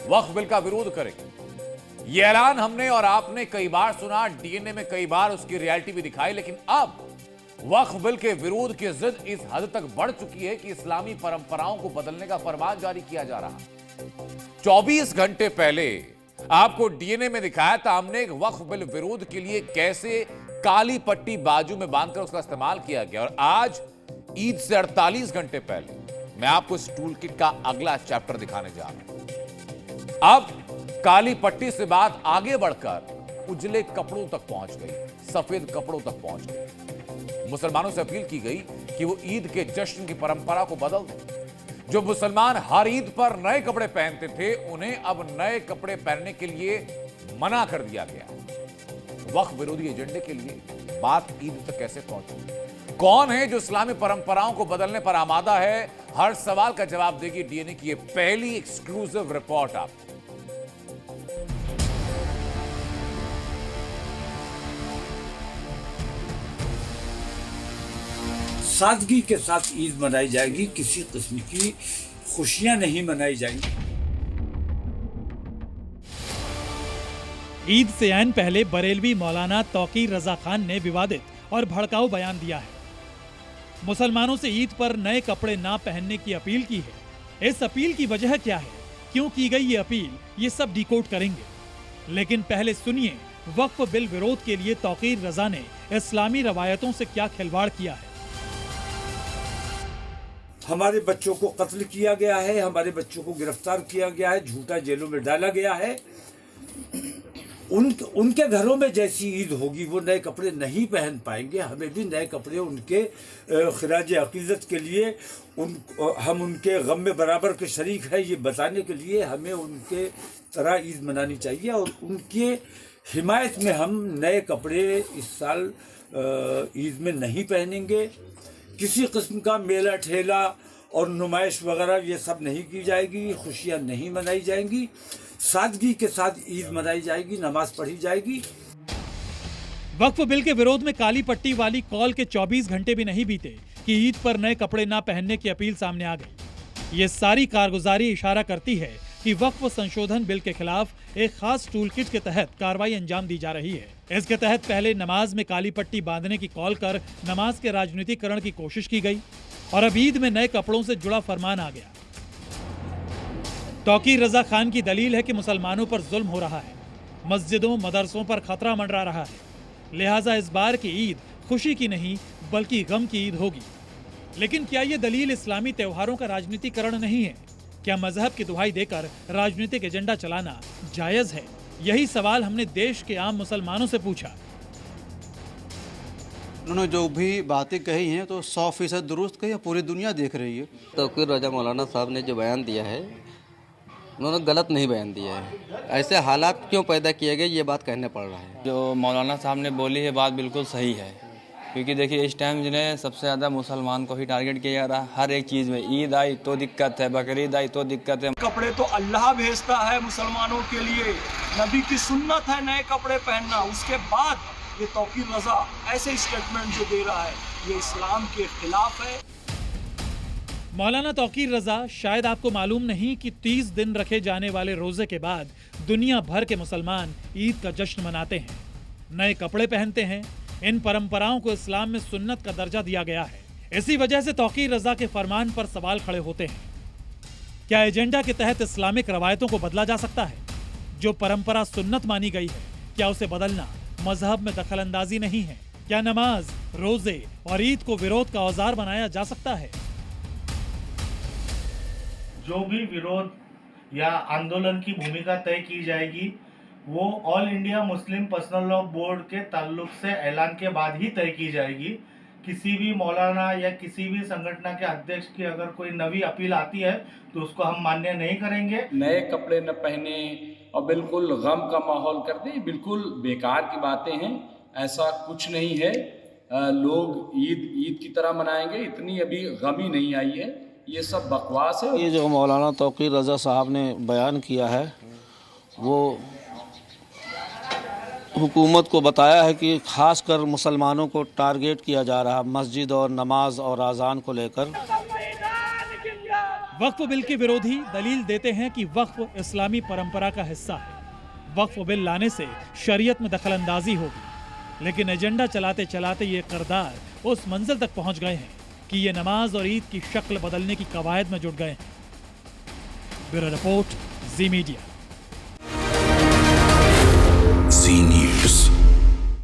वक्फ bill का विरोध करेंगे। यह ऐलान हमने और आपने कई बार सुना, डीएनए में कई बार उसकी रियलिटी भी दिखाई, लेकिन अब वक्फ बिल के विरोध की जिद इस हद तक बढ़ चुकी है कि इस्लामी परंपराओं को बदलने का फरमान जारी किया जा रहा है। 24 घंटे पहले आपको डीएनए में दिखाया था हमने एक वक्फ बिल विरोध के लिए कैसे काली पट्टी बाजू में बांधकर उसका इस्तेमाल किया गया, और आज ईद से 48 घंटे पहले मैं आपको इस टूल किट का अगला चैप्टर दिखाने जा रहा हूं। अब काली पट्टी से बात आगे बढ़कर उजले कपड़ों तक पहुंच गई, सफेद कपड़ों तक पहुंच गई। मुसलमानों से अपील की गई कि वो ईद के जश्न की परंपरा को बदल दें। जो मुसलमान हर ईद पर नए कपड़े पहनते थे, उन्हें अब नए कपड़े पहनने के लिए मना कर दिया गया। वक्फ विरोधी एजेंडे के लिए बात ईद तक कैसे पहुंची? कौन है जो इस्लामी परंपराओं को बदलने पर आमादा है? हर सवाल का जवाब देगी डीएनए की यह पहली एक्सक्लूसिव रिपोर्ट। आप सादगी के साथ ईद मनाई जाएगी, किसी किस्म की खुशियां नहीं मनाई जाएंगी। ईद से ऐन पहले बरेलवी मौलाना तौकीर रजा खान ने विवादित और भड़काऊ बयान दिया है। मुसलमानों से ईद पर नए कपड़े ना पहनने की अपील की है। इस अपील की वजह क्या है, क्यों की गई ये अपील, ये सब डिकोड करेंगे। लेकिन पहले सुनिए वक्फ बिल विरोध के लिए तौकीर रजा ने इस्लामी रवायतों से क्या खिलवाड़ किया है। हमारे बच्चों को कत्ल किया गया है, हमारे बच्चों को गिरफ्तार किया गया है, झूठा जेलों में डाला गया है। उनके घरों में जैसी ईद होगी वो नए कपड़े नहीं पहन पाएंगे। हमें भी नए कपड़े उनके खिराज अकीदत के लिए हम उनके गम में बराबर के शरीक हैं, ये बताने के लिए हमें उनके तरह ईद मनानी चाहिए। और उनके हिमायत में हम नए कपड़े इस साल ईद में नहीं पहनेंगे। किसी किस्म का मेला ठेला और नुमाइश वगैरह ये सब नहीं की जाएगी, खुशियां नहीं मनाई जाएंगी। सादगी के साथ ईद मनाई जाएगी, नमाज पढ़ी जाएगी। वक्फ बिल के विरोध में काली पट्टी वाली कॉल के 24 घंटे भी नहीं बीते कि ईद पर नए कपड़े ना पहनने की अपील सामने आ गई। ये सारी कारगुजारी इशारा करती है कि वक्फ संशोधन बिल के खिलाफ एक खास टूल किट के तहत कार्रवाई अंजाम दी जा रही है। इसके तहत पहले नमाज में काली पट्टी बांधने की कॉल कर नमाज के राजनीतिकरण की कोशिश की गई, और अब ईद में नए कपड़ों से जुड़ा फरमान आ गया। तौकीर रजा खान की दलील है कि मुसलमानों पर जुल्म हो रहा है, मस्जिदों मदरसों पर खतरा मंडरा रहा है, लिहाजा इस बार की ईद खुशी की नहीं बल्कि गम की ईद होगी। लेकिन क्या ये दलील इस्लामी त्योहारों का राजनीतिकरण नहीं है? क्या मजहब की दुहाई देकर राजनीतिक एजेंडा चलाना जायज है? यही सवाल हमने देश के आम मुसलमानों से पूछा। उन्होंने जो भी बातें कही हैं तो 100% दुरुस्त कही है, पूरी दुनिया देख रही है। तौकीर रजा मौलाना साहब ने जो बयान दिया है, उन्होंने गलत नहीं बयान दिया है। ऐसे हालात क्यों पैदा किए गए, ये बात कहने पड़ रहा है। जो मौलाना साहब ने बोली है बात बिल्कुल सही है, क्योंकि देखिए इस टाइम जिन्हें सबसे ज़्यादा मुसलमान को ही टारगेट किया जा रहा है। हर एक चीज़ में ईद आई तो दिक्कत है, बकरीद आई तो दिक्कत है। कपड़े तो अल्लाह भेजता है मुसलमानों के लिए, नबी की सुन्नत है नए कपड़े पहनना। उसके बाद ये तौकीर रजा ऐसे स्टेटमेंट जो दे रहा है, ये इस्लाम के खिलाफ है। मौलाना तौकीर रजा, शायद आपको मालूम नहीं कि 30 दिन रखे जाने वाले रोजे के बाद दुनिया भर के मुसलमान ईद का जश्न मनाते हैं, नए कपड़े पहनते हैं। इन परंपराओं को इस्लाम में सुन्नत का दर्जा दिया गया है। इसी वजह से तौकीर रजा के फरमान पर सवाल खड़े होते हैं। क्या एजेंडा के तहत इस्लामिक रवायतों को बदला जा सकता है? जो परंपरा सुन्नत मानी गई है, क्या उसे बदलना मजहब में दखल अंदाजी नहीं है? क्या नमाज, रोजे और ईद को विरोध का औजार बनाया जा सकता है? जो भी विरोध या आंदोलन की भूमिका तय की जाएगी वो all India Muslim personal law board के ताल्लुक से ऐलान के बाद ही तय की जाएगी। किसी भी मौलाना या किसी भी संगठन के अध्यक्ष की अगर कोई नवी अपील आती है तो उसको हम मान्य नहीं करेंगे। नए कपड़े न पहने और बिल्कुल गम का माहौल कर दे, बिल्कुल बेकार की बातें हैं। ऐसा कुछ नहीं है। लोग ईद की तरह मनाएंगे, इतनी अभी गमी नहीं आई है। ये सब बकवास है। ये जो मौलाना तौकीर रजा साहब ने बयान किया है वो हुकूमत को बताया है कि खासकर मुसलमानों को टारगेट किया जा रहा है मस्जिद और नमाज और अजान को लेकर। वक्फ बिल के विरोधी दलील देते हैं कि वक्फ इस्लामी परंपरा का हिस्सा है। वक्फ बिल लाने से शरीयत में दखलंदाजी होगी, लेकिन एजेंडा चलाते चलाते ये किरदार उस मंजिल तक पहुंच गए हैं कि ये नमाज और ईद की शक्ल बदलने की कवायद में जुट गए हैं। ब्यूरो रिपोर्ट, जी मीडिया।